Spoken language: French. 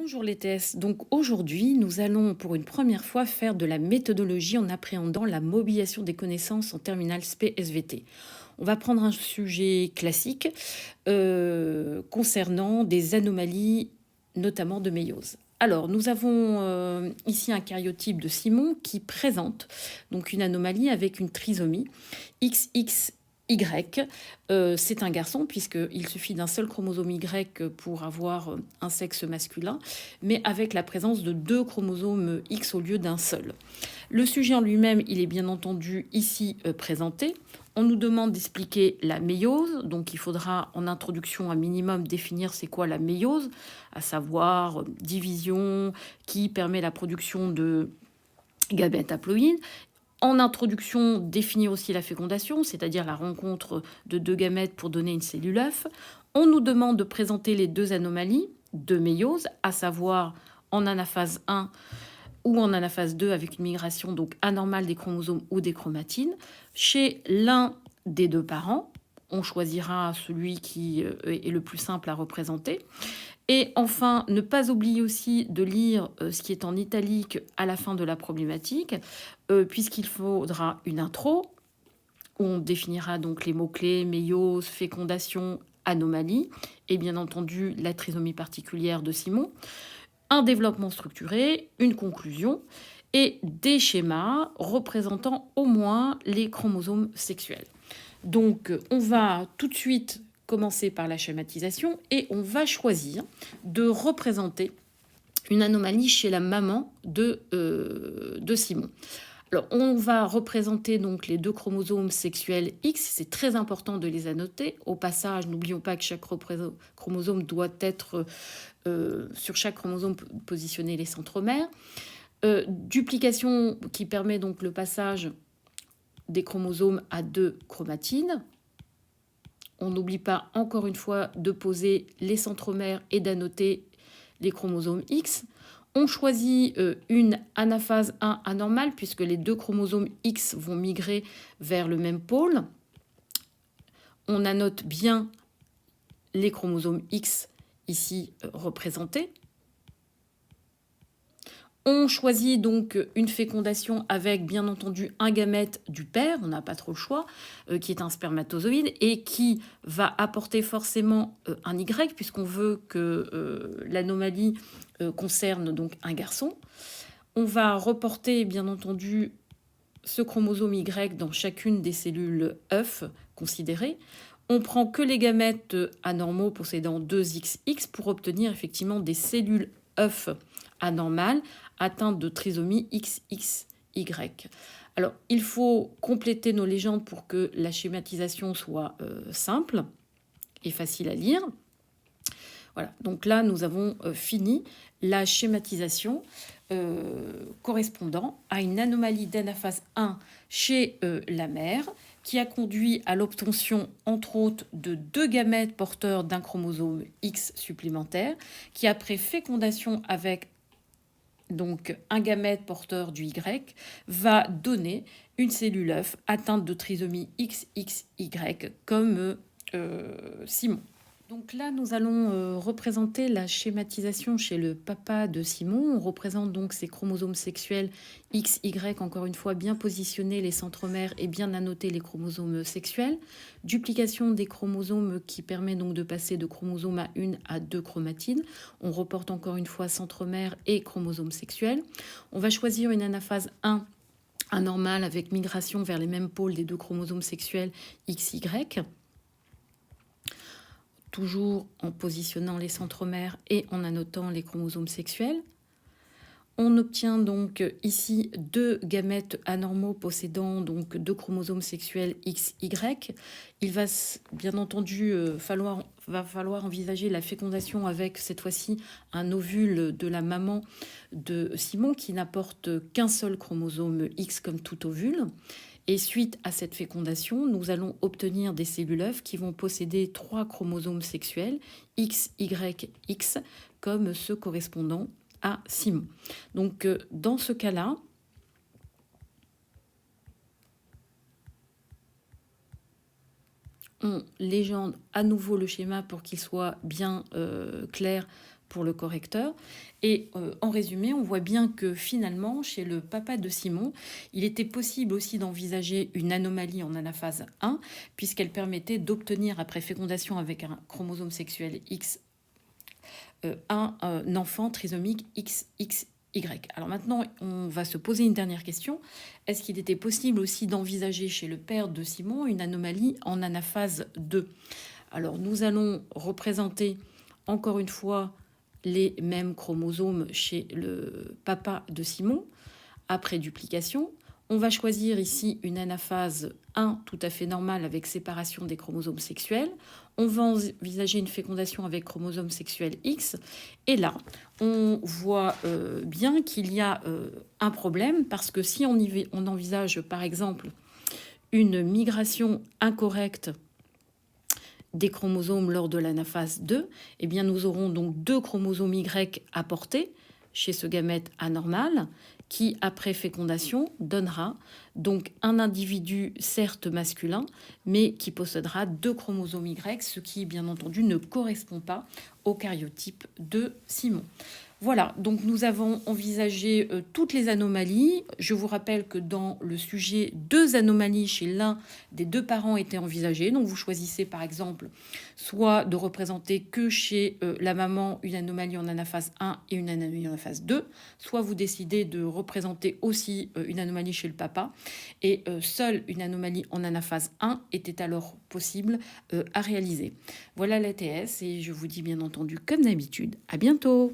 Bonjour les TS. Donc aujourd'hui, nous allons pour une première fois faire de la méthodologie en appréhendant la mobilisation des connaissances en terminale SP SVT. On va prendre un sujet classique concernant des anomalies, notamment de méiose. Alors, nous avons ici un karyotype de Simon qui présente donc une anomalie avec une trisomie XXY. C'est un garçon puisqu'il suffit d'un seul chromosome Y pour avoir un sexe masculin, mais avec la présence de deux chromosomes X au lieu d'un seul. Le sujet en lui-même, il est bien entendu ici présenté. On nous demande d'expliquer la méiose, donc il faudra en introduction un minimum définir c'est quoi la méiose, à savoir division qui permet la production de gamètes haploïdes. En introduction, définir aussi la fécondation, c'est-à-dire la rencontre de deux gamètes pour donner une cellule œuf. On nous demande de présenter les deux anomalies de méiose, à savoir en anaphase 1 ou en anaphase 2 avec une migration donc anormale des chromosomes ou des chromatines. Chez l'un des deux parents, on choisira celui qui est le plus simple à représenter. Et enfin, ne pas oublier aussi de lire ce qui est en italique à la fin de la problématique, puisqu'il faudra une intro, où on définira donc les mots-clés, méiose, fécondation, anomalie, et bien entendu la trisomie particulière de Simon, un développement structuré, une conclusion, et des schémas représentant au moins les chromosomes sexuels. Donc, on va tout de suite commencer par la schématisation et on va choisir de représenter une anomalie chez la maman de Simon. Alors, on va représenter donc les deux chromosomes sexuels X. C'est très important de les annoter. Au passage, n'oublions pas que chaque chromosome doit être sur chaque chromosome positionner les centromères. Duplication qui permet donc le passage des chromosomes à deux chromatines. On n'oublie pas encore une fois de poser les centromères et d'annoter les chromosomes X. On choisit une anaphase 1 anormale puisque les deux chromosomes X vont migrer vers le même pôle. On annote bien les chromosomes X ici représentés. On choisit donc une fécondation avec bien entendu un gamète du père, on n'a pas trop le choix, qui est un spermatozoïde et qui va apporter forcément un Y puisqu'on veut que l'anomalie concerne donc un garçon. On va reporter bien entendu ce chromosome Y dans chacune des cellules œufs considérées. On prend que les gamètes anormaux possédant 2XX pour obtenir effectivement des cellules œufs anormales atteintes de trisomie XXY. Alors, il faut compléter nos légendes pour que la schématisation soit simple et facile à lire. Voilà, donc là, nous avons fini la schématisation correspondant à une anomalie d'anaphase 1 chez la mère qui a conduit à l'obtention, entre autres, de deux gamètes porteurs d'un chromosome X supplémentaire, qui, après fécondation avec donc un gamète porteur du Y, va donner une cellule œuf atteinte de trisomie XXY, comme Simon. Donc là, nous allons représenter la schématisation chez le papa de Simon. On représente donc ces chromosomes sexuels XY, encore une fois, bien positionnés les centromères et bien annoter les chromosomes sexuels. Duplication des chromosomes qui permet donc de passer de chromosome à une à deux chromatines. On reporte encore une fois centromères et chromosomes sexuels. On va choisir une anaphase 1 anormale avec migration vers les mêmes pôles des deux chromosomes sexuels XY. Toujours en positionnant les centromères et en annotant les chromosomes sexuels. On obtient donc ici deux gamètes anormaux possédant donc deux chromosomes sexuels XY. Il va bien entendu falloir envisager la fécondation avec cette fois-ci un ovule de la maman de Simon qui n'apporte qu'un seul chromosome X comme tout ovule. Et suite à cette fécondation, nous allons obtenir des cellules œufs qui vont posséder trois chromosomes sexuels, X, Y, X, comme ceux correspondant à Simon. Donc, dans ce cas-là, on légende à nouveau le schéma pour qu'il soit bien clair pour le correcteur. Et en résumé, on voit bien que finalement, chez le papa de Simon, il était possible aussi d'envisager une anomalie en anaphase 1, puisqu'elle permettait d'obtenir, après fécondation avec un chromosome sexuel X, un enfant trisomique XXY. Alors maintenant, on va se poser une dernière question. Est-ce qu'il était possible aussi d'envisager chez le père de Simon une anomalie en anaphase 2 ? Alors nous allons représenter encore une fois les mêmes chromosomes chez le papa de Simon après duplication. On va choisir ici une anaphase 1 tout à fait normale avec séparation des chromosomes sexuels. On va envisager une fécondation avec chromosome sexuel X. Et là, on voit bien qu'il y a un problème parce que si on envisage par exemple une migration incorrecte des chromosomes lors de l'anaphase 2, eh bien nous aurons donc 2 chromosomes Y apportés chez ce gamète anormal qui, après fécondation, donnera donc un individu certes masculin, mais qui possédera 2 chromosomes Y, ce qui, bien entendu, ne correspond pas au karyotype de Simon. Voilà, donc nous avons envisagé toutes les anomalies. Je vous rappelle que dans le sujet, 2 anomalies chez l'un des 2 parents étaient envisagées. Donc vous choisissez par exemple soit de représenter que chez la maman une anomalie en anaphase 1 et une anomalie en anaphase 2, soit vous décidez de représenter aussi une anomalie chez le papa. Et seule une anomalie en anaphase 1 était alors possible à réaliser. Voilà l'ATS et je vous dis bien entendu comme d'habitude, à bientôt.